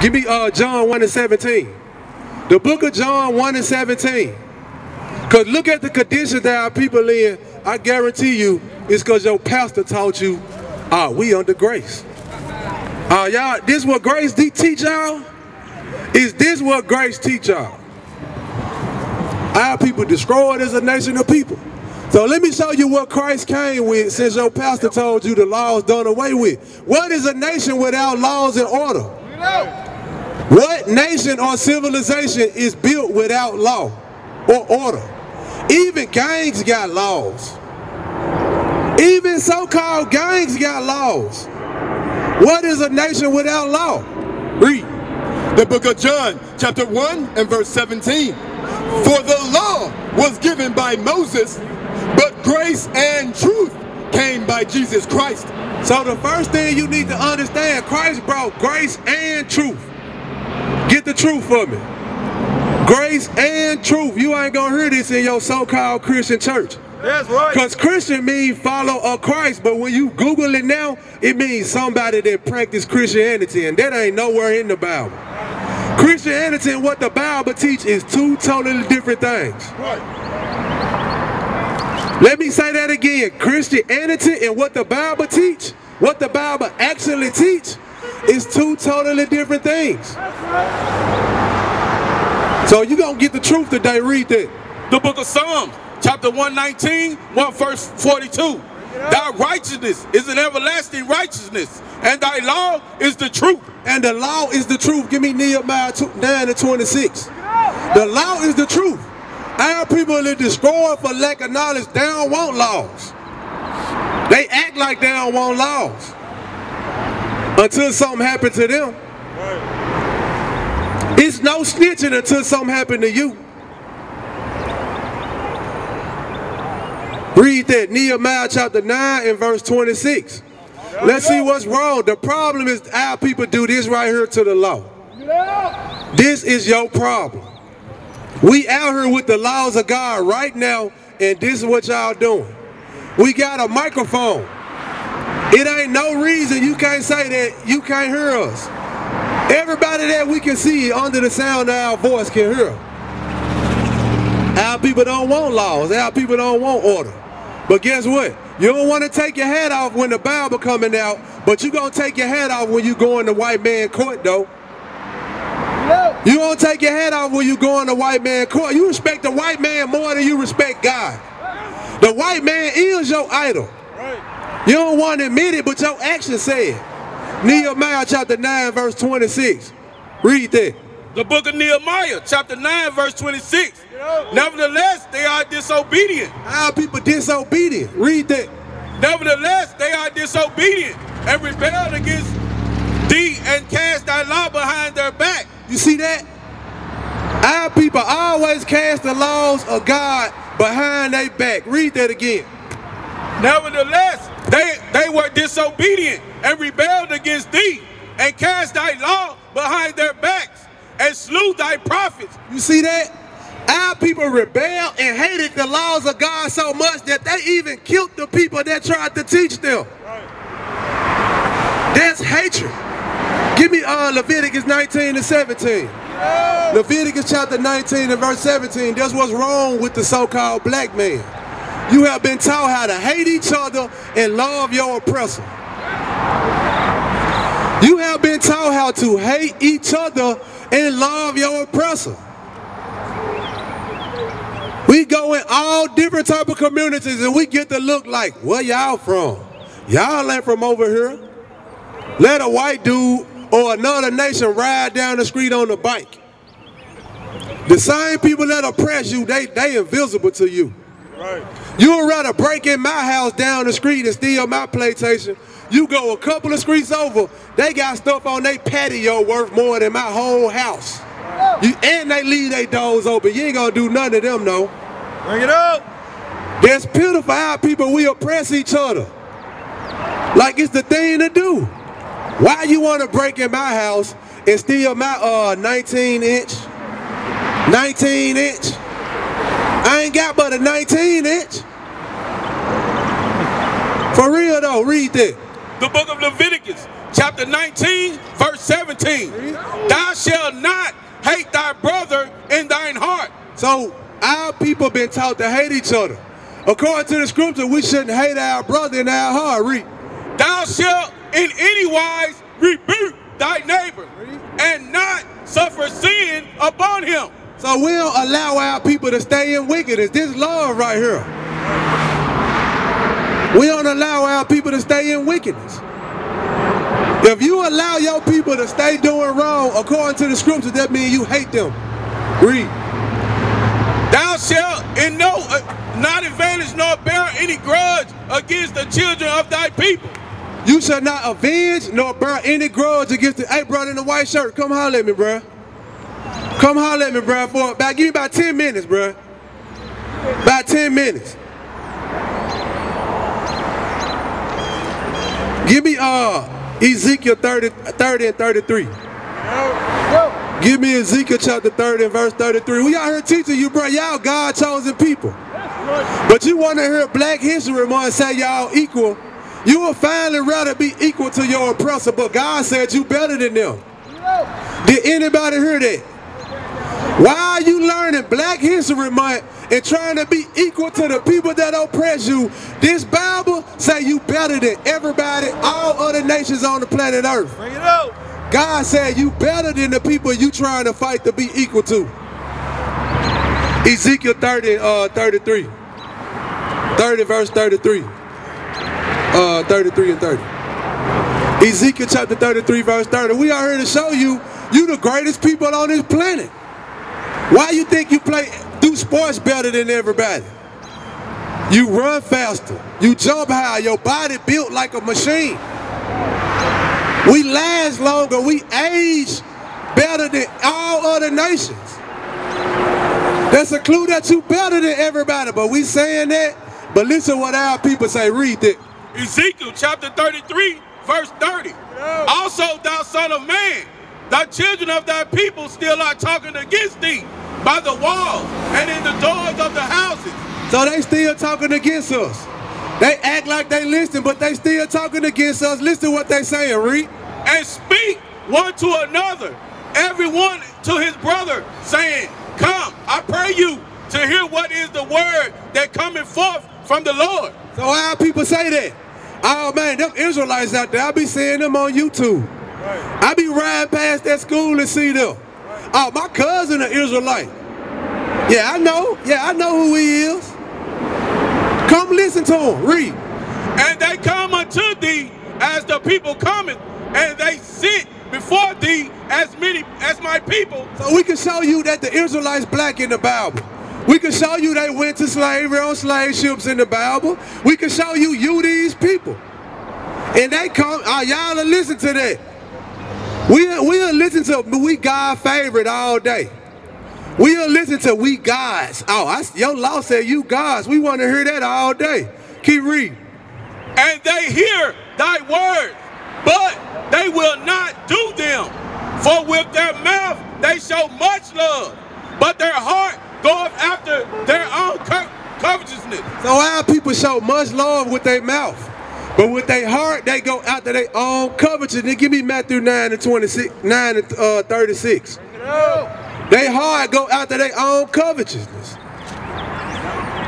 Give me John 1 and 17. The book of John 1 and 17. Because look at the conditions that our people in. I guarantee you it's because your pastor taught you, we under grace. Y'all, this what grace teach y'all? Is this what grace teach y'all? Our people destroyed as a nation of people. So let me show you what Christ came with, since your pastor told you the law is done away with. What is a nation without laws and order? What nation or civilization is built without law or order? Even gangs got laws. Even so-called gangs got laws. What is a nation without law? Read. The book of John, chapter 1 and verse 17. For the law was given by Moses, but grace and truth came by Jesus Christ. So the first thing you need to understand, Christ brought grace and truth. Get the truth for me. Grace and truth. You ain't gonna hear this in your so-called Christian church. That's right. Because Christian means follow of Christ, but when you Google it now, it means somebody that practice Christianity, and that ain't nowhere in the Bible. Christianity and what the Bible teach is two totally different things. Right. Let me say that again. Christianity and what the Bible teach, what the Bible actually teach, is two totally different things. So you're going to get the truth today. Read that. The book of Psalms, chapter 119, verse 42. Thy righteousness is an everlasting righteousness, and thy law is the truth. And the law is the truth. Give me Nehemiah 9 and 26. The law is the truth. Our people are destroyed for lack of knowledge. They don't want laws. They act like they don't want laws until something happened to them. It's no snitching until something happened to you. Read that, Nehemiah chapter 9 and verse 26. Let's see what's wrong. The problem is our people do this right here to the law. This is your problem. We out here with the laws of God right now, and this is what y'all doing. We got a microphone. It ain't no reason you can't say that you can't hear us. Everybody that we can see under the sound of our voice can hear. Our people don't want laws. Our people don't want order. But guess what? You don't want to take your hat off when the Bible coming out, but you going to take your hat off when you go in the white man court, though. You don't take your hat off when you go in the white man court. You respect the white man more than you respect God. The white man is your idol. You don't want to admit it, but your actions say it. Nehemiah chapter 9 verse 26. Read that. The book of Nehemiah chapter 9 verse 26. Nevertheless, they are disobedient. Our people disobedient. Read that. Nevertheless, they are disobedient and rebelled against thee and cast thy law behind their back. You see that? Our people always cast the laws of God behind their back. Read that again. Nevertheless, they were disobedient and rebelled against thee and cast thy law behind their backs and slew thy prophets. You see that? Our people rebelled and hated the laws of God so much that they even killed the people that tried to teach them. That's hatred. Give me Leviticus 19 and 17. Leviticus chapter 19 and verse 17. That's what's wrong with the so-called black man. You have been taught how to hate each other and love your oppressor. You have been taught how to hate each other and love your oppressor. We go in all different type of communities and we get to look like, where y'all from? Y'all ain't from over here. Let a white dude or another nation ride down the street on the bike. The same people that oppress you, they invisible to you. Right. You would rather break in my house down the street and steal my PlayStation. You go a couple of streets over, they got stuff on their patio worth more than my whole house. And they leave their doors open. You ain't gonna do none of them, no. Bring it up. That's pitiful how people, we oppress each other. Like it's the thing to do. Why you wanna break in my house and steal my 19 inch? I ain't got but a 19 inch. For real though, read that. the book of Leviticus, chapter 19, verse 17. Thou shalt not hate thy brother in thine heart. So our people been taught to hate each other. According to the scripture, we shouldn't hate our brother in our heart. Read. Thou shalt in any wise rebuke thy neighbor and not suffer sin upon him. So we don't allow our people to stay in wickedness. This love right here. We don't allow our people to stay in wickedness. If you allow your people to stay doing wrong, according to the scriptures, that means you hate them. Read. Thou shalt in no not advantage nor bear any grudge against the children of thy people. You shall not avenge nor bear any grudge against the. Hey, brother in the white shirt, come holler at me, bruh. Come holler at me, bruh. Give me about 10 minutes, bruh. About 10 minutes. Give me Ezekiel 30 and 33. Give me Ezekiel chapter 30 and verse 33. We out here teaching you, bro. Y'all God chosen people. But you want to hear Black History Month say y'all equal. You will finally rather be equal to your oppressor, but God said you better than them. Did anybody hear that? Why are you learning Black History Month and trying to be equal to the people that oppress you? This Bible say you better than everybody, all other nations on the planet Earth. Bring it out. God said you better than the people you trying to fight to be equal to. Ezekiel 30, 33. 30 verse 33. 33 and 30. Ezekiel chapter 33 verse 30. We are here to show you, you the greatest people on this planet. Why you think you do sports better than everybody? You run faster. You jump higher. Your body built like a machine. We last longer. We age better than all other nations. That's a clue that you better than everybody. But we saying that. But listen what our people say. Read that. Ezekiel chapter 33, verse 30. Also, thou son of man, thy children of thy people still are talking against thee by the walls and in the doors of the houses. So they still talking against us. They act like they listen, but they still talking against us. Listen to what they saying, read. And speak one to another, everyone to his brother, saying, come, I pray you, to hear what is the word that cometh forth from the Lord. So our people say that. Oh man, them Israelites out there, I be seeing them on YouTube. Right. I be riding past that school and see them. Right. Oh, my cousin an Israelite. Yeah, I know. Yeah, I know who he is. Come listen to him. Read. And they come unto thee as the people cometh, and they sit before thee as many as my people. So we can show you that the Israelites black in the Bible. We can show you they went to slavery on slave ships in the Bible. We can show you these people. And they come, y'all will listen to that. We'll listen to we God favorite all day. We'll listen to we gods. Oh, your law said you gods. We want to hear that all day. Keep reading. And they hear thy word, but they will not do them. For with their mouth they show much love, but their heart goeth after their own covetousness. So our people show much love with their mouth, but with their heart they go after their own covetousness. Give me Matthew 9 and 36. They heart go after their own covetousness.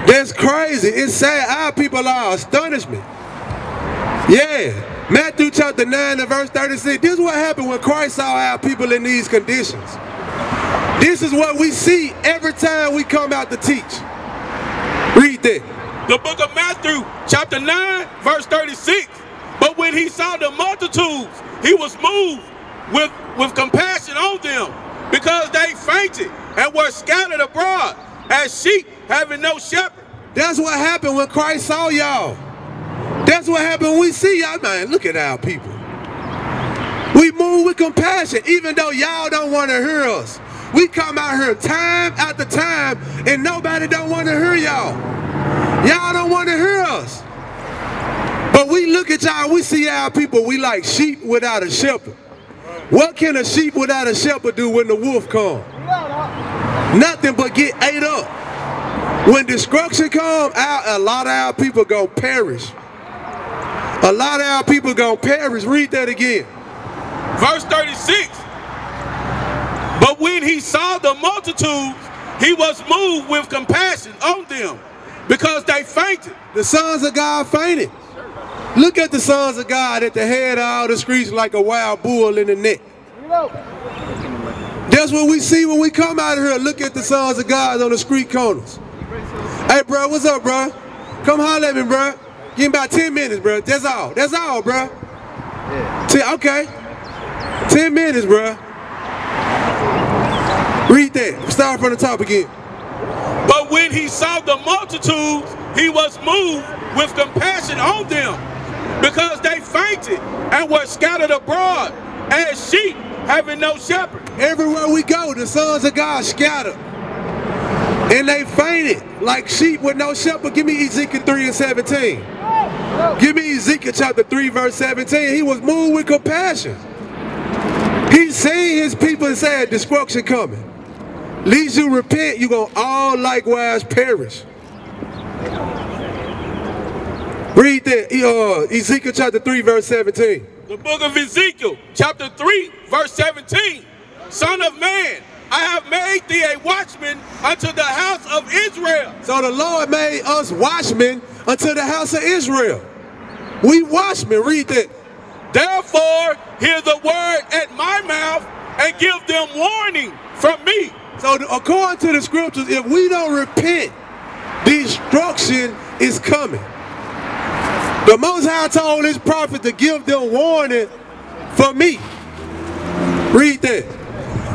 That's crazy. It's sad. Our people are astonishment. Yeah. Matthew chapter 9 and verse 36. This is what happened when Christ saw our people in these conditions. This is what we see every time we come out to teach. Read that. The book of Matthew chapter 9 verse 36. But when he saw the multitudes, he was moved with compassion on them, because they fainted and were scattered abroad as sheep having no shepherd. That's what happened when Christ saw y'all. That's what happened when we see y'all. Man, look at our people. We move with compassion, even though y'all don't want to hear us. We come out here time after time, and nobody don't want to hear y'all. Y'all don't want to hear us. But we look at y'all, we see our people, we like sheep without a shepherd. What can a sheep without a shepherd do when the wolf comes? Nothing but get ate up. When destruction comes, a lot of our people gonna perish. A lot of our people gonna perish. Read that again. Verse 36. But when he saw the multitudes, he was moved with compassion on them, because they fainted. The sons of God fainted. Look at the sons of God at the head of all the streets like a wild bull in the net. That's what we see when we come out of here. Look at the sons of God on the street corners. Hey, bro, what's up, bro? Come holler at me, bro. Give me about 10 minutes, bro. That's all. That's all, bro. Yeah. Okay. 10 minutes, bro. Read that. Start from the top again. But when he saw the multitudes, he was moved with compassion on them, because they fainted and were scattered abroad as sheep having no shepherd. Everywhere we go, the sons of God scattered. And they fainted like sheep with no shepherd. Give me Ezekiel 3 and 17. Give me Ezekiel chapter 3 verse 17. He was moved with compassion. He seen his people and said, destruction coming. Lest you repent, you're going to all likewise perish. Read that, Ezekiel chapter 3 verse 17. The book of Ezekiel chapter 3 verse 17. Son of man, I have made thee a watchman unto the house of Israel. So the Lord made us watchmen unto the house of Israel. We watchmen. Read that. Therefore, hear the word at my mouth and give them warning from me. So according to the scriptures, if we don't repent, destruction is coming. The Most High told his prophet to give them warning for me. Read that.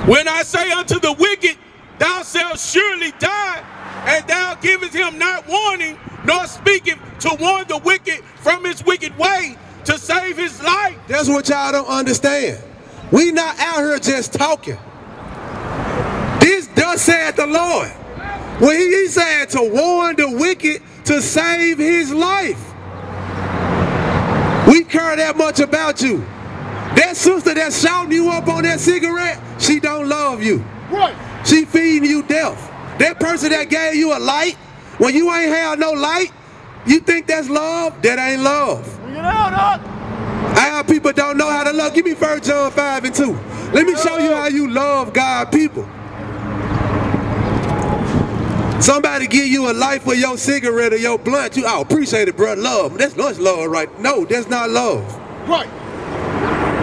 When I say unto the wicked, thou shalt surely die, and thou givest him not warning, nor speaketh to warn the wicked from his wicked way, to save his life. That's what y'all don't understand. We not out here just talking. This thus said the Lord. When he said to warn the wicked to save his life. We care that much about you. That sister that's shouting you up on that cigarette, she don't love you. Right. She feeding you death. That person that gave you a light, when you ain't have no light, you think that's love? That ain't love. Bring it out, Our people don't know how to love. Give me 1 John 5 and 2. Let me show you how you love God people. Somebody give you a light for your cigarette or your blunt, you appreciate it, bro. Love. That's love, right? No, that's not love. Right.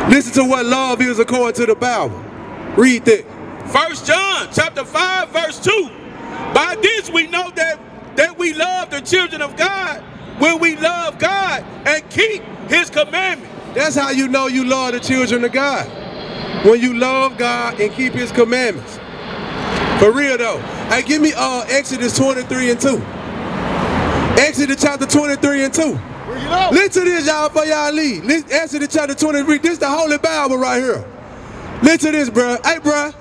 Listen to what love is according to the Bible. Read that. 1 John chapter 5 verse 2. By this we know that we love the children of God, when we love God and keep his commandments. That's how you know you love the children of God. When you love God and keep his commandments. For real though. Hey, give me Exodus 23 and 2. Exodus chapter 23 and 2. Listen to this, y'all, before y'all leave. Exodus chapter 23. This is the Holy Bible right here. Listen to this, bro. Hey, bro.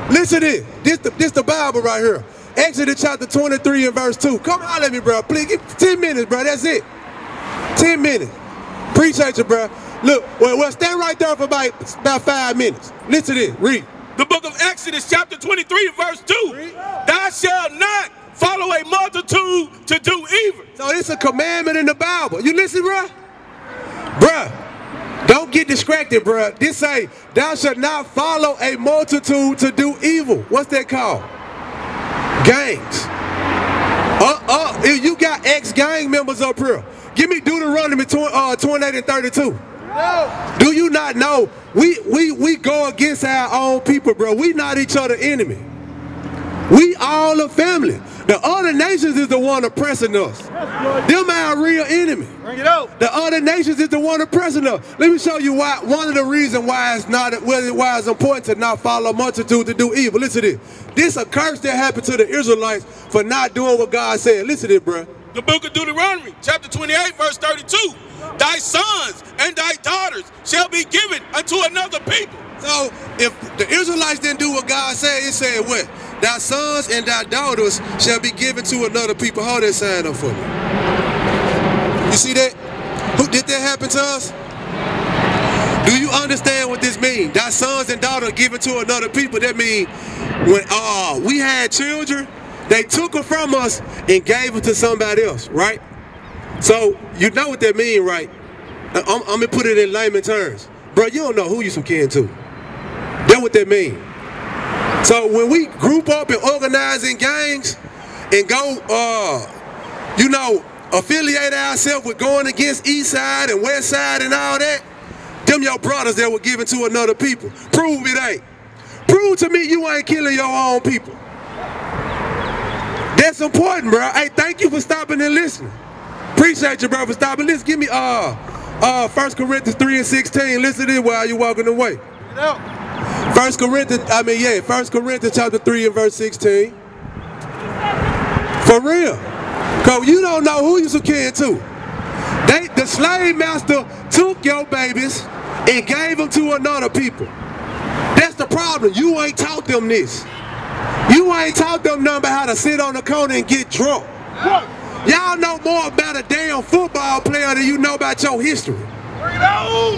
Listen to this. This the Bible right here. Exodus chapter 23 and verse 2. Come holler at me, bro. Please, give me 10 minutes, bro. That's it. 10 minutes. Appreciate you, bro. Look, well, stand right there for about 5 minutes. Listen to this. Read. The book of Exodus chapter 23 verse 2. Thou shalt not follow a multitude to do evil. So it's a commandment in the Bible. You listen, bro? Bruh, don't get distracted, bruh. This say, thou shalt not follow a multitude to do evil. What's that called? Gangs. If you got ex-gang members up here, give me Deuteronomy 28 and 32. No. Do you not know we go against our own people, bro? We not each other enemy. We all a family. The other nations is the one oppressing us. Them our real enemy. Bring it out. The other nations is the one oppressing us. Let me show you why. One of the reasons why it's important to not follow a multitude to do evil. Listen to this. This a curse that happened to the Israelites for not doing what God said. Listen to this, bro. The book of Deuteronomy, chapter 28, verse 32. Thy sons and thy daughters shall be given unto another people. So if the Israelites didn't do what God said, it said what? Thy sons and thy daughters shall be given to another people. Hold that sign up for me. You see that? Who did that happen to us? Do you understand what this means? Thy sons and daughters given to another people. That means when we had children, they took them from us and gave them to somebody else, right? So you know what that mean, right? I'm gonna put it in layman terms. Bro, you don't know who you some kin to. That's what that mean. So when we group up and organize in gangs and go, you know, affiliate ourselves with going against East Side and West Side and all that, them your brothers that were given to another people. Prove it ain't. Prove to me you ain't killing your own people. That's important, bro. Hey, thank you for stopping and listening. Appreciate you, bro, for stopping. Let's give me 1 Corinthians 3:16. Listen to this while you're walking away. 1 Corinthians chapter 3 and verse 16. For real. Cause you don't know who you some kin to. The slave master took your babies and gave them to another people. That's the problem. You ain't taught them this. You ain't taught them nothing about how to sit on the corner and get drunk. Y'all know more about a damn football player than you know about your history.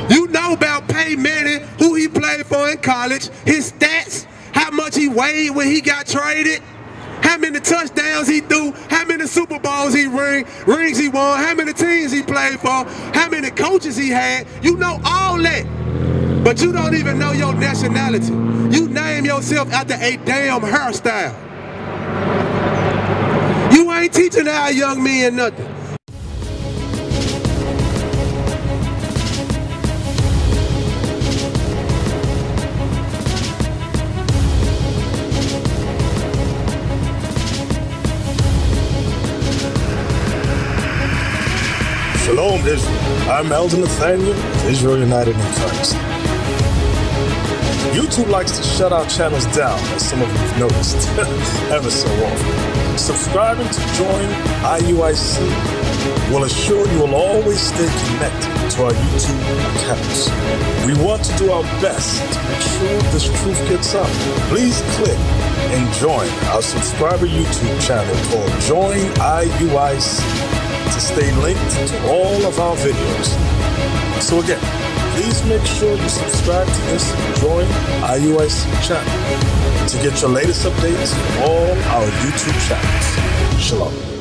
You know about Peyton Manning, who he played for in college, his stats, how much he weighed when he got traded, how many touchdowns he threw, how many Super Bowls he rings he won, how many teams he played for, how many coaches he had. You know all that, but you don't even know your nationality. You name yourself after a damn hairstyle. You ain't teaching our young men nothing. Shalom, Israel. I'm Elder Nathaniel, Israel United in Christ. YouTube likes to shut our channels down, as some of you have noticed, ever so often. Subscribing to join IUIC will assure you will always stay connected to our YouTube accounts. We want to do our best to make sure this truth gets out. Please click and join our subscriber YouTube channel called Join IUIC to stay linked to all of our videos. So again, please make sure you subscribe to this and join IUIC channel to get your latest updates from all our YouTube channels. Shalom.